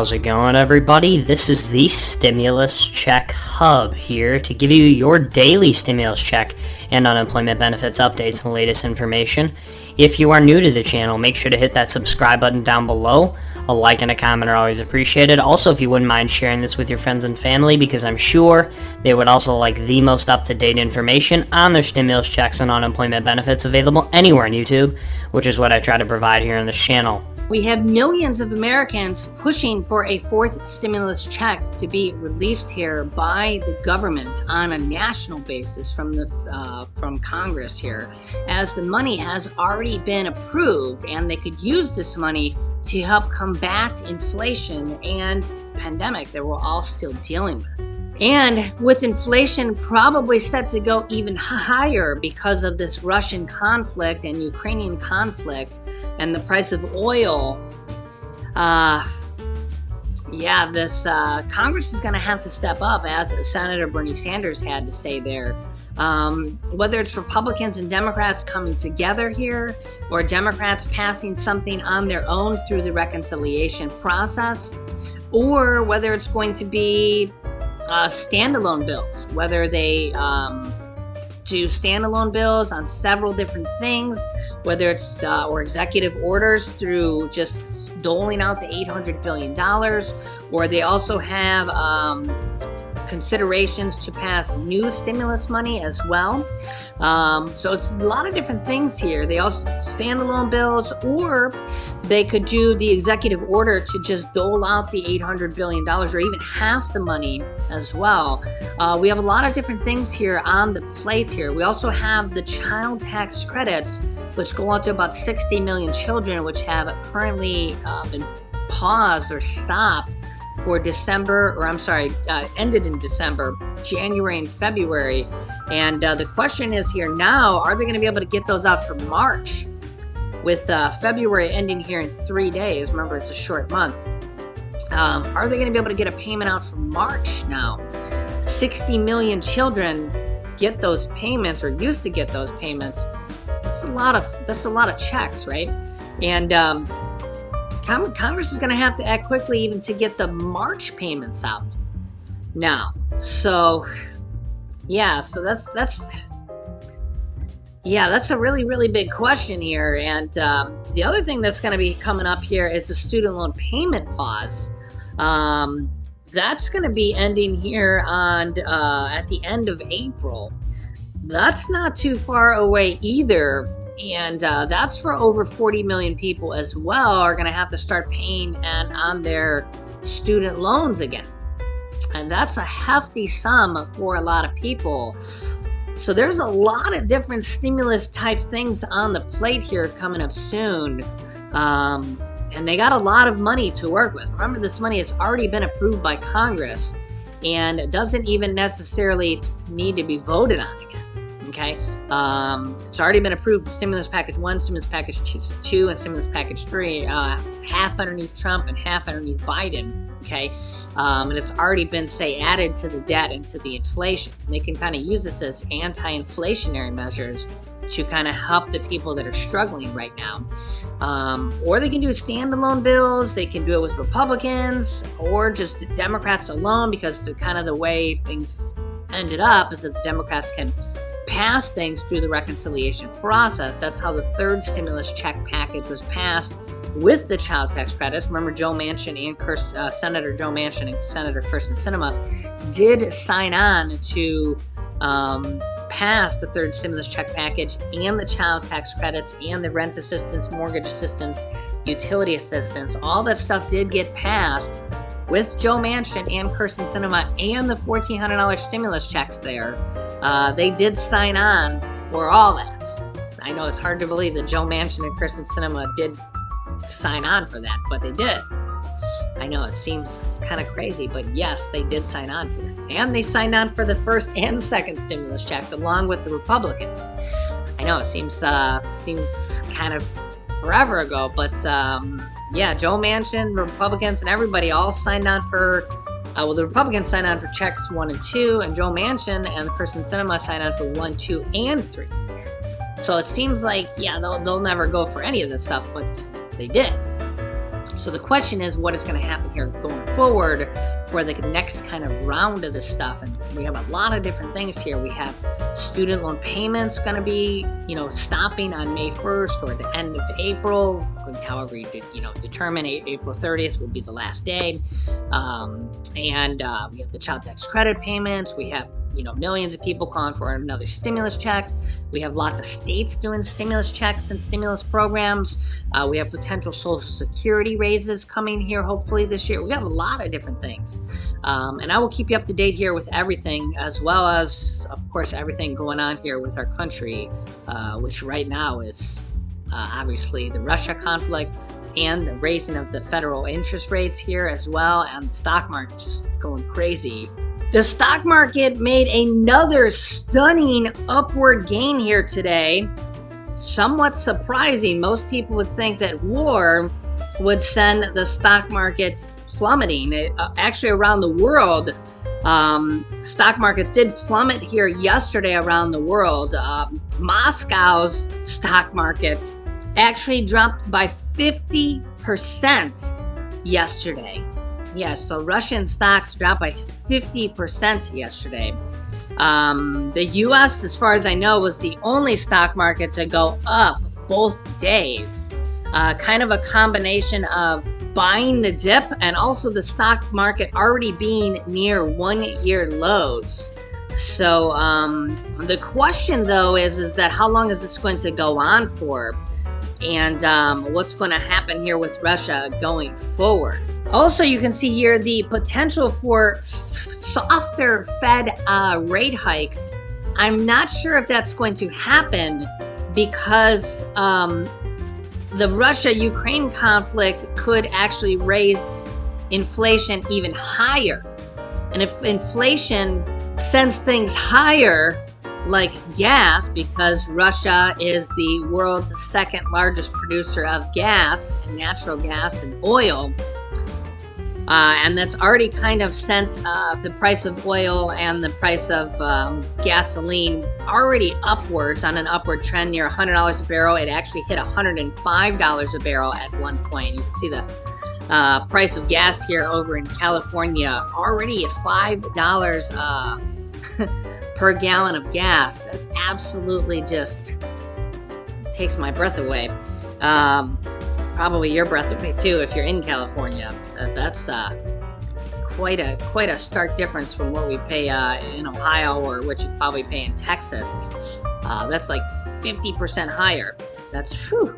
How's it going, everybody? This is the Stimulus Check Hub here to give you your daily stimulus check and unemployment benefits updates and the latest information. If you are new to the channel, make sure to hit that subscribe button down below. A like and a comment are always appreciated. Also, if you wouldn't mind sharing this with your friends and family, because I'm sure they would also like the most up-to-date information on their stimulus checks and unemployment benefits available anywhere on YouTube, which is what I try to provide here on this channel. We have millions of Americans pushing for a fourth stimulus check to be released here by the government on a national basis from Congress here, as the money has already been approved and they could use this money to help combat inflation and pandemic that we're all still dealing with. And with inflation probably set to go even higher because of this Russian conflict and Ukrainian conflict and the price of oil, Congress is going to have to step up, as Senator Bernie Sanders had to say there. Whether it's Republicans and Democrats coming together here, or Democrats passing something on their own through the reconciliation process, or whether it's going to be standalone bills, whether they do standalone bills on several different things, whether it's or executive orders through just doling out the $800 billion, or they also have considerations to pass new stimulus money as well. So it's a lot of different things here. They also standalone bills, or they could do the executive order to just dole out the $800 billion or even half the money as well. We have a lot of different things here on the plate here. We also have the child tax credits, which go out to about 60 million children, which have currently been paused or stopped for ended in December, January and February. And the question is here now, are they going to be able to get those out for March? With February ending here in 3 days, remember it's a short month. Are they going to be able to get a payment out for March now? 60 million children get those payments, or used to get those payments. That's a lot of checks, right? And Congress is going to have to act quickly even to get the March payments out now. So that's a really, really big question here. And the other thing that's going to be coming up here is the student loan payment pause. That's going to be ending here on at the end of April. That's not too far away either. And that's for over 40 million people as well, are going to have to start paying on their student loans again. And that's a hefty sum for a lot of people. So there's a lot of different stimulus type things on the plate here coming up soon. And they got a lot of money to work with. Remember, this money has already been approved by Congress, and it doesn't even necessarily need to be voted on again. Okay, it's already been approved. Stimulus package 1, stimulus package 2, and stimulus package 3, half underneath Trump and half underneath Biden. Okay, and it's already been, added to the debt and to the inflation. And they can kind of use this as anti-inflationary measures to kind of help the people that are struggling right now. Or they can do standalone bills. They can do it with Republicans or just the Democrats alone, because the way things ended up is that the Democrats can pass things through the reconciliation process. That's how the third stimulus check package was passed with the child tax credits. Remember, Joe Manchin and Senator Joe Manchin and Senator Kyrsten Sinema did sign on to pass the third stimulus check package and the child tax credits and the rent assistance, mortgage assistance, utility assistance. All that stuff did get passed with Joe Manchin and Kyrsten Sinema and the $1,400 stimulus checks there. They did sign on for all that. I know it's hard to believe that Joe Manchin and Kyrsten Sinema did sign on for that, but they did. I know it seems kind of crazy, but yes, they did sign on for that. And they signed on for the first and second stimulus checks along with the Republicans. I know it seems kind of forever ago, but Joe Manchin, the Republicans, and everybody all signed on for, the Republicans signed on for checks 1 and 2, and Joe Manchin and Kyrsten Sinema signed on for 1, 2, and 3. So it seems like, they'll never go for any of this stuff, but they did. So the question is, what is going to happen here going forward for the next kind of round of this stuff? And we have a lot of different things here. We have student loan payments going to be, stopping on May 1st or the end of April, however you determine. April 30th will be the last day. We have the child tax credit payments. We have millions of people calling for another stimulus checks. We have lots of states doing stimulus checks and stimulus programs. We have potential Social Security raises coming here hopefully this year. We have a lot of different things. And I will keep you up to date here with everything, as well as, of course, everything going on here with our country, which right now is obviously the Russia conflict and the raising of the federal interest rates here as well, and the stock market just going crazy. The stock market made another stunning upward gain here today. Somewhat surprising. Most people would think that war would send the stock market plummeting. Actually, around the world, stock markets did plummet here yesterday around the world. Moscow's stock market actually dropped by 50% yesterday. Yes, so Russian stocks dropped by 50% yesterday. The U.S., as far as I know, was the only stock market to go up both days. Kind of a combination of buying the dip and also the stock market already being near one-year lows. So the question, though, is that how long is this going to go on for? And what's going to happen here with Russia going forward? Also, you can see here the potential for softer Fed rate hikes. I'm not sure if that's going to happen because the Russia-Ukraine conflict could actually raise inflation even higher. And if inflation sends things higher, like gas, because Russia is the world's second largest producer of gas, and natural gas and oil, and that's already kind of sent the price of oil and the price of gasoline already upwards on an upward trend near $100 a barrel. It actually hit $105 a barrel at one point. You can see the price of gas here over in California already at $5 per gallon of gas. That's absolutely just takes my breath away. Probably your breath away too if you're in California. That's quite a stark difference from what we pay in Ohio, or what you probably pay in Texas. That's like 50% higher. That's whew.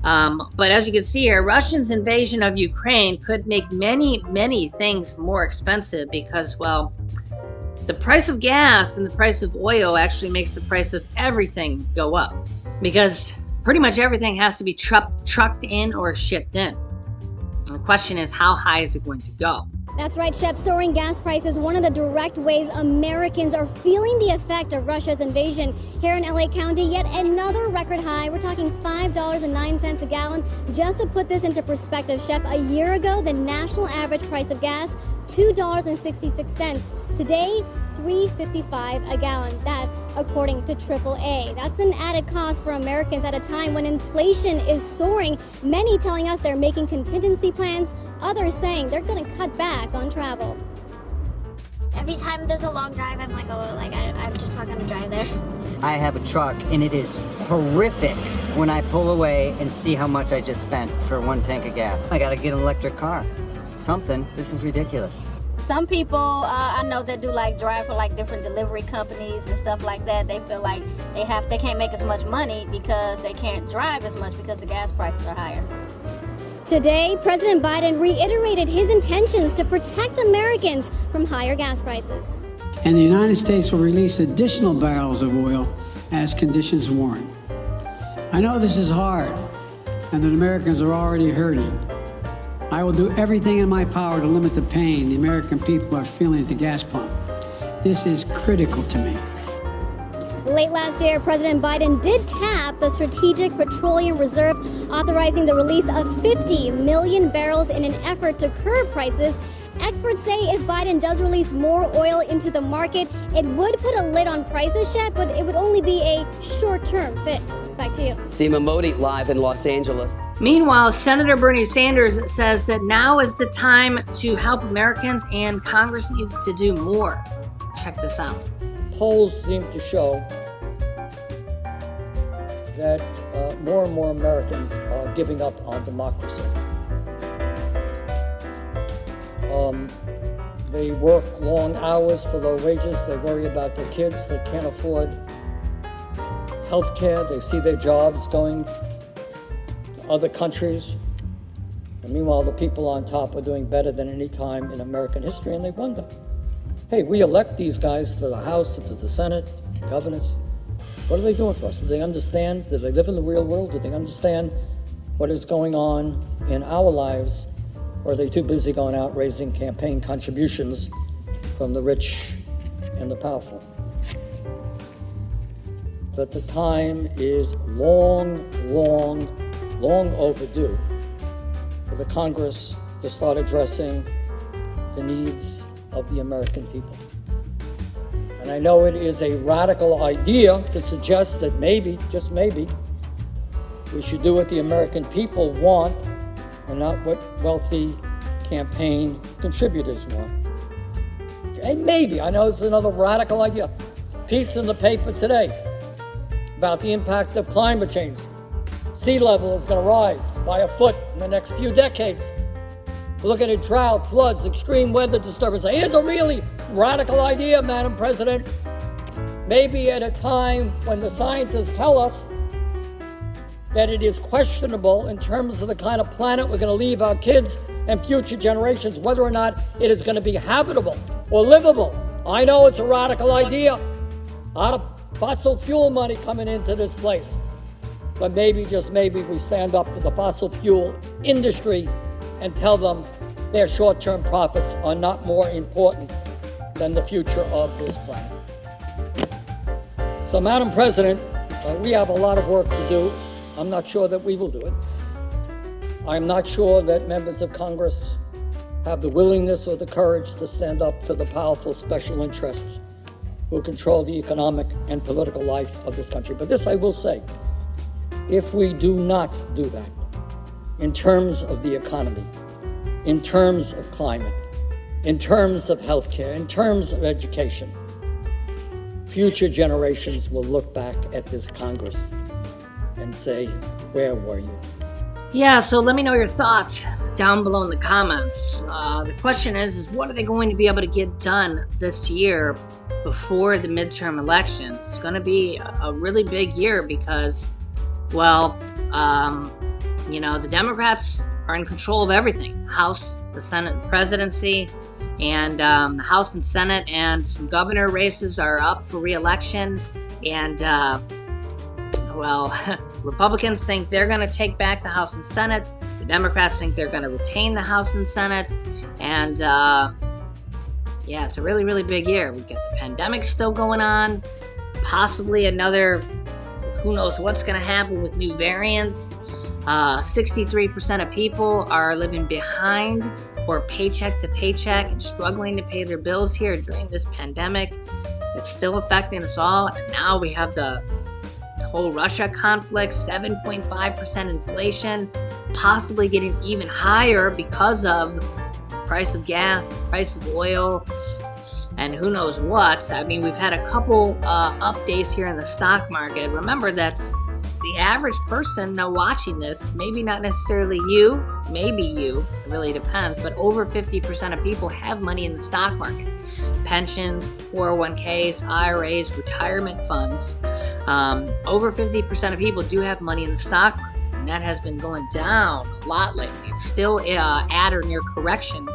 But as you can see here, Russia's invasion of Ukraine could make many things more expensive because, well, the price of gas and the price of oil actually makes the price of everything go up, because pretty much everything has to be trucked in or shipped in. The question is, how high is it going to go? That's right, Shep. Soaring gas prices, one of the direct ways Americans are feeling the effect of Russia's invasion. Here in LA County, yet another record high. We're talking $5.09 a gallon. Just to put this into perspective, Shep, a year ago, the national average price of gas, $2.66. Today, $3.55 a gallon. That, according to AAA. That's an added cost for Americans at a time when inflation is soaring. Many telling us they're making contingency plans. Others saying they're going to cut back on travel. Every time there's a long drive, I'm like, I'm just not going to drive there. I have a truck, and it is horrific when I pull away and see how much I just spent for one tank of gas. I got to get an electric car. Something. This is ridiculous. Some people I know that do drive for different delivery companies and stuff like that. They feel like they can't make as much money because they can't drive as much because the gas prices are higher. Today, President Biden reiterated his intentions to protect Americans from higher gas prices. And the United States will release additional barrels of oil as conditions warrant. I know this is hard and that Americans are already hurting. I will do everything in my power to limit the pain the American people are feeling at the gas pump. This is critical to me. Late last year, President Biden did tap the Strategic Petroleum Reserve, authorizing the release of 50 million barrels in an effort to curb prices. Experts say if Biden does release more oil into the market, it would put a lid on prices, Shep, but it would only be a short-term fix. Back to you. Seema Modi live in Los Angeles. Meanwhile, Senator Bernie Sanders says that now is the time to help Americans and Congress needs to do more. Check this out. Polls seem to show that more and more Americans are giving up on democracy. They work long hours for low wages. They worry about their kids. They can't afford health care. They see their jobs going to other countries. And meanwhile, the people on top are doing better than any time in American history, and they wonder, hey, we elect these guys to the House, to the Senate, governors. What are they doing for us? Do they understand? Do they live in the real world? Do they understand what is going on in our lives? Or are they too busy going out raising campaign contributions from the rich and the powerful? That the time is long overdue for the Congress to start addressing the needs of the American people. And I know it is a radical idea to suggest that maybe, just maybe, we should do what the American people want and not what wealthy campaign contributors want. And maybe, I know it's another radical idea. Piece in the paper today about the impact of climate change. Sea level is going to rise by a foot in the next few decades. We're looking at drought, floods, extreme weather disturbance. Here's a really radical idea, Madam President. Maybe at a time when the scientists tell us that it is questionable in terms of the kind of planet we're going to leave our kids and future generations, whether or not it is going to be habitable or livable. I know it's a radical idea. A lot of fossil fuel money coming into this place. But maybe, just maybe, we stand up to the fossil fuel industry and tell them their short-term profits are not more important than the future of this planet. So, Madam President, we have a lot of work to do. I'm not sure that we will do it. I'm not sure that members of Congress have the willingness or the courage to stand up to the powerful special interests who control the economic and political life of this country. But this I will say, if we do not do that, in terms of the economy, in terms of climate, in terms of healthcare, in terms of education, future generations will look back at this Congress and say, where were you? Yeah, so let me know your thoughts down below in the comments. The question is what are they going to be able to get done this year before the midterm elections? It's going to be a really big year because, well, the Democrats are in control of everything. House, the Senate, the presidency, and the House and Senate, and some governor races are up for re-election. And, Republicans think they're going to take back the House and Senate. The Democrats think they're going to retain the House and Senate. And, it's a really, really big year. We've got the pandemic still going on. Possibly another, who knows what's going to happen with new variants. 63% of people are living behind or paycheck to paycheck and struggling to pay their bills here during this pandemic. It's still affecting us all. And now we have the whole Russia conflict, 7.5% inflation, possibly getting even higher because of the price of gas, the price of oil, and who knows what. I mean, we've had a couple updates here in the stock market. Remember, that's the average person now watching this, maybe not necessarily you, maybe you, it really depends, but over 50% of people have money in the stock market. Pensions, 401ks, IRAs, retirement funds. Over 50% of people do have money in the stock market, and that has been going down a lot lately. It's still at or near correction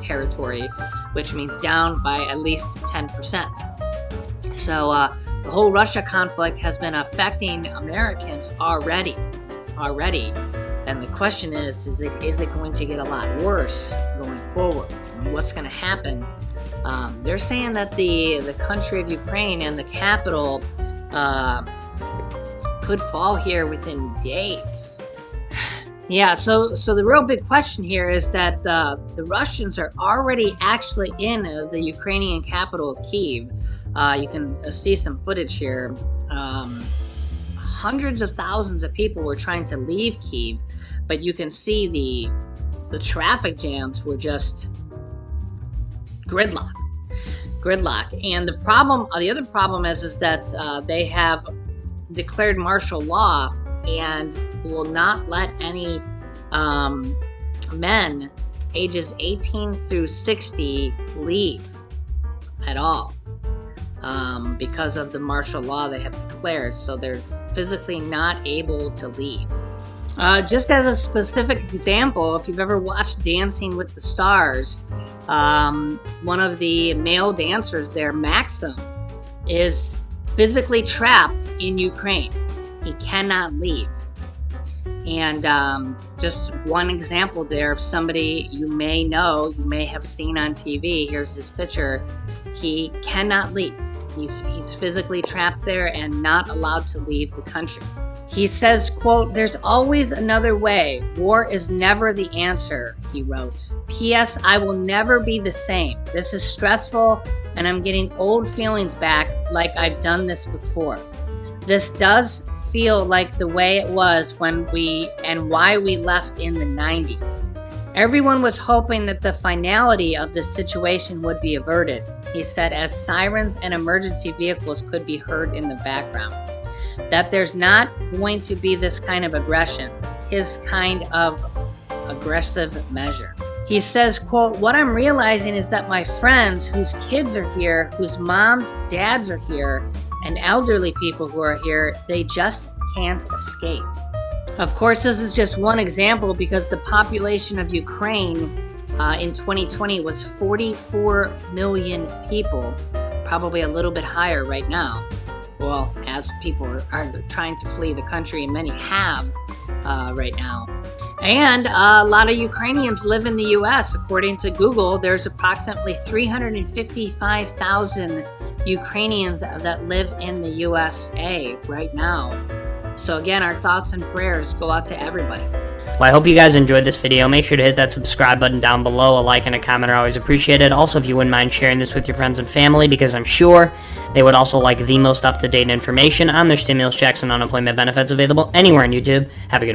territory, which means down by at least 10%. So the whole Russia conflict has been affecting Americans already. And the question is it going to get a lot worse going forward? And what's going to happen? They're saying that the country of Ukraine and the capital could fall here within days. Yeah, so the real big question here is that the Russians are already actually in the Ukrainian capital of Kyiv. You can see some footage here. Hundreds of thousands of people were trying to leave Kyiv. but you can see the traffic jams were just gridlock. And the other problem is that they have declared martial law and will not let any men ages 18 through 60 leave at all because of the martial law they have declared. So they're physically not able to leave. Just as a specific example, if you've ever watched Dancing with the Stars, one of the male dancers there, Maxim, is physically trapped in Ukraine. He cannot leave. And just one example there of somebody you may know, you may have seen on TV. Here's his picture. He cannot leave. He's physically trapped there and not allowed to leave the country. He says, quote, "There's always another way. War is never the answer," he wrote. "P.S. I will never be the same. This is stressful, and I'm getting old feelings back like I've done this before. This does feel like the way it was when why we left in the 90s. Everyone was hoping that the finality of this situation would be averted," he said, as sirens and emergency vehicles could be heard in the background. That there's not going to be this kind of aggression, his kind of aggressive measure. He says, quote, "What I'm realizing is that my friends whose kids are here, whose moms, dads are here, and elderly people who are here, they just can't escape." Of course, this is just one example because the population of Ukraine in 2020 was 44 million people, probably a little bit higher right now. Well, as people are trying to flee the country, and many have right now. And a lot of Ukrainians live in the U.S. According to Google, there's approximately 355,000 Ukrainians that live in the USA right now. So again, our thoughts and prayers go out to everybody. Well, I hope you guys enjoyed this video. Make sure to hit that subscribe button down below. A like and a comment are always appreciated. Also, if you wouldn't mind sharing this with your friends and family, because I'm sure they would also like the most up-to-date information on their stimulus checks and unemployment benefits available anywhere on YouTube. Have a good one.